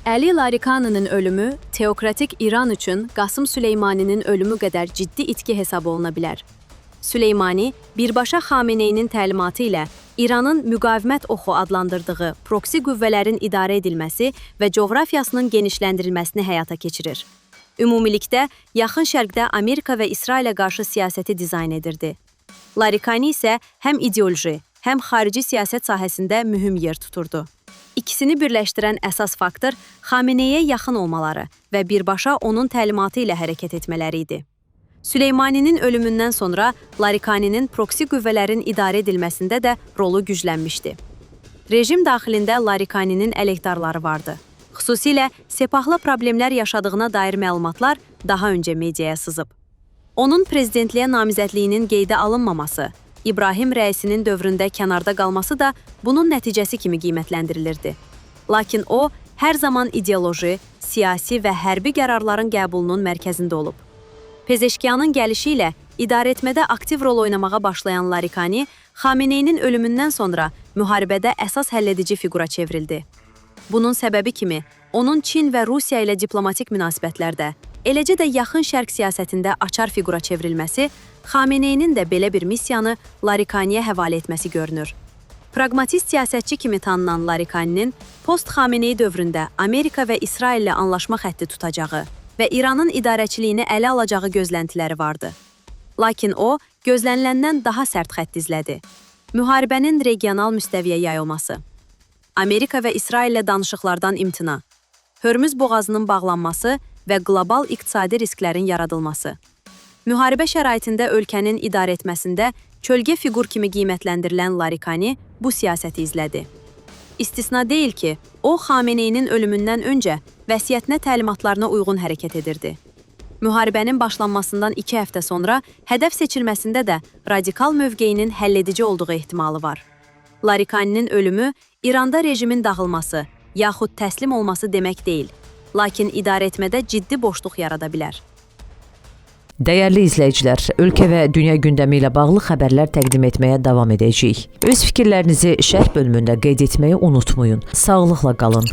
Əli Larikaninin ölümü teokratik İran üçün Qasım Süleymani'nin ölümü qədər ciddi itki hesab oluna bilər. Süleymani, birbaşa Xameneyinin təlimatı ilə İranın müqavimət oxu adlandırdığı proksi qüvvələrin idarə edilməsi və coğrafiyasının genişləndirilməsini həyata keçirir. Ümumilikdə, Yaxın Şərqdə Amerika və İsrailə qarşı siyasəti dizayn edirdi. Larikani isə həm ideoloji, həm xarici siyasət sahəsində mühüm yer tuturdu. İkisini birləşdirən əsas faktor Xameneyə yaxın olmaları və birbaşa onun təlimatı ilə hərəkət etmələri idi. Süleymaninin ölümündən sonra Larikaninin proksi qüvvələrin idarə edilməsində də rolu güclənmişdi. Rejim daxilində Larikaninin əleyhdarları vardı. Xüsusilə sepahlı problemlər yaşadığına dair məlumatlar daha öncə mediaya sızıb. Onun prezidentliyə namizədliyinin qeydə alınmaması, İbrahim rəisinin dövründə kənarda qalması da bunun nəticəsi kimi qiymətləndirilirdi. Lakin o, hər zaman ideoloji, siyasi və hərbi qərarların qəbulunun mərkəzində olub. Pezeşkiyanın gəlişi ilə idarəetmədə aktiv rol oynamağa başlayan Larikani, Xameneyinin ölümündən sonra müharibədə əsas həlledici fiqura çevrildi. Bunun səbəbi kimi, onun Çin və Rusiya ilə diplomatik münasibətlərdə, eləcə də Yaxın Şərq siyasətində açar fiqura çevrilməsi, Xameneyinin də belə bir missiyanı Larikaniyə həvalə etməsi görünür. Praqmatist siyasətçi kimi tanınan Larikaninin post-Xameneyi dövründə Amerika və İsrail ilə anlaşma xətti tutacağı və İranın idarəçiliyini ələ alacağı gözləntiləri vardı. Lakin o, gözləniləndən daha sərt xətt izlədi. Müharibənin regional müstəviyə yayılması, Amerika və İsrail ilə danışıqlardan imtina, Hörmüz boğazının bağlanması və qlobal iqtisadi risklərin yaradılması. Müharibə şəraitində ölkənin idarə etməsində kölgə fiqur kimi qiymətləndirilən Larikani bu siyasəti izlədi. İstisna deyil ki, o, Xameneyinin ölümündən öncə vəsiyyətinə təlimatlarına uyğun hərəkət edirdi. Müharibənin başlanmasından 2 həftə sonra hədəf seçilməsində də radikal mövqeyinin həlledici olduğu ehtimalı var. Larikaninin ölümü İranda rejimin dağılması, yaxud təslim olması demək deyil, lakin idarə etmədə ciddi boşluq yarada bilər. Dəyərli izləyicilər, ölkə və dünya gündəmi ilə bağlı xəbərlər təqdim etməyə davam edəcəyik. Öz fikirlərinizi şərh bölümündə qeyd etməyi unutmayın. Sağlıqla qalın.